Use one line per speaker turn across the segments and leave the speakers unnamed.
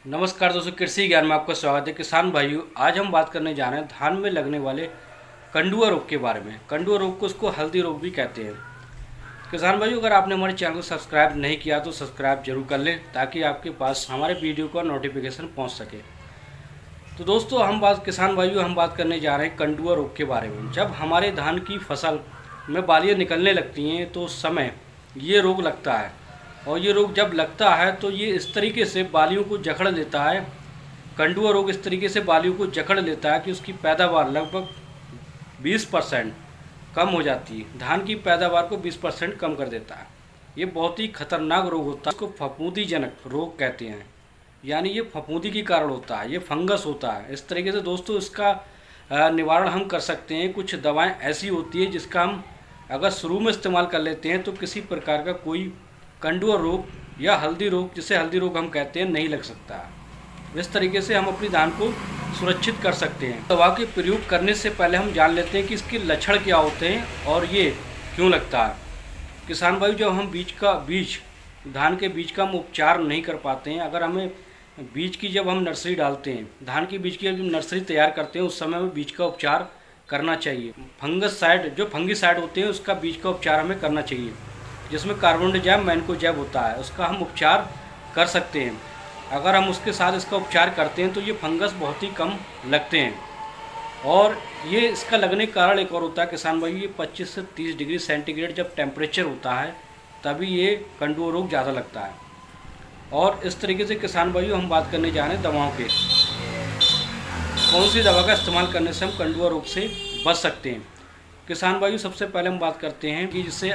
नमस्कार दोस्तों, कृषि ज्ञान में आपका स्वागत है। किसान भाइयों, आज हम बात करने जा रहे हैं धान में लगने वाले कंडुआ रोग के बारे में। कंडुआ रोग को उसको हल्दी रोग भी कहते हैं। किसान भाइयों, अगर आपने हमारे चैनल को सब्सक्राइब नहीं किया तो सब्सक्राइब जरूर कर लें ताकि आपके पास हमारे वीडियो का नोटिफिकेशन पहुंच सके। तो दोस्तों, किसान भाइयों हम बात करने जा रहे हैं कंडुआ रोग के बारे में। जब हमारे धान की फसल में बालियाँ निकलने लगती हैं तो उस समय ये रोग लगता है, और ये रोग जब लगता है तो ये इस तरीके से बालियों को जकड़ लेता है। कंडुआ रोग इस तरीके से बालियों को जकड़ लेता है कि उसकी पैदावार लगभग 20% कम हो जाती है। धान की पैदावार को 20% कम कर देता है। ये बहुत ही खतरनाक रोग होता है। इसको फफूंदीजनक रोग कहते हैं, यानी ये फफूंदी के कारण होता है, ये फंगस होता है। इस तरीके से दोस्तों इसका निवारण हम कर सकते हैं। कुछ दवाएं ऐसी होती है जिसका हम अगर शुरू में इस्तेमाल कर लेते हैं तो किसी प्रकार का कोई कंडुआ रोग या हल्दी रोग, जिसे हल्दी रोग हम कहते हैं, नहीं लग सकता। इस तरीके से हम अपनी धान को सुरक्षित कर सकते हैं। दवा के प्रयोग करने से पहले हम जान लेते हैं कि इसके लक्षण क्या होते हैं और ये क्यों लगता है। किसान भाई, जब हम धान के बीज का हम उपचार नहीं कर पाते हैं, अगर हमें बीज की जब हम नर्सरी डालते हैं, धान की बीज की जब नर्सरी तैयार करते हैं, उस समय हमें बीज का उपचार करना चाहिए। फंगिसाइड होते हैं उसका बीज का उपचार हमें करना चाहिए, जिसमें कार्बोनडाजिम मैनकोजेब होता है, उसका हम उपचार कर सकते हैं। अगर हम उसके साथ इसका उपचार करते हैं तो ये फंगस बहुत ही कम लगते हैं। और ये इसका लगने का कारण एक और होता है किसान भाई, ये 25 से 30 डिग्री सेंटीग्रेड जब टेम्परेचर होता है तभी ये कंडुआ रोग ज़्यादा लगता है। और इस तरीके से किसान भाइयों हम बात करने जा रहे हैं दवाओं के, कौन सी दवा का इस्तेमाल करने से हम कंडुआ रोग से बच सकते हैं। किसान भाइयों, सबसे पहले हम बात करते हैं कि जिससे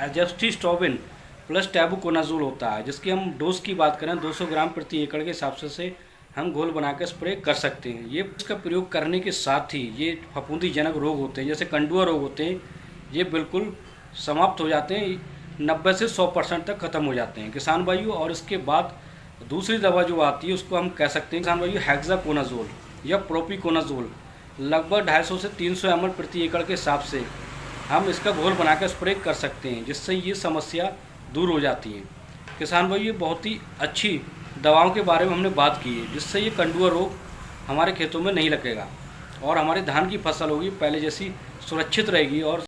एजोस्टिस्टोबिन प्लस टैबुकोनाजोल होता है, जिसकी हम डोज की बात करें 200 ग्राम प्रति एकड़ के हिसाब से हम घोल बना कर स्प्रे कर सकते हैं। ये इसका प्रयोग करने के साथ ही ये फफूंदीजनक रोग होते हैं, जैसे कंडुआ रोग होते हैं, ये बिल्कुल समाप्त हो जाते हैं, 90 से 100% तक ख़त्म हो जाते हैं किसान भाइयों। और इसके बाद दूसरी दवा जो आती है उसको हम कह सकते हैं किसान भाइयों हेक्साकोनाजोल या प्रोपिकोनाजोल। लगभग 250 से 300 ml प्रति एकड़ के हिसाब से हम इसका घोल बनाकर स्प्रे कर सकते हैं, जिससे ये समस्या दूर हो जाती है। किसान भाई, ये बहुत ही अच्छी दवाओं के बारे में हमने बात की है, जिससे ये कंडुआ रोग हमारे खेतों में नहीं लगेगा और हमारे धान की फसल होगी पहले जैसी सुरक्षित रहेगी और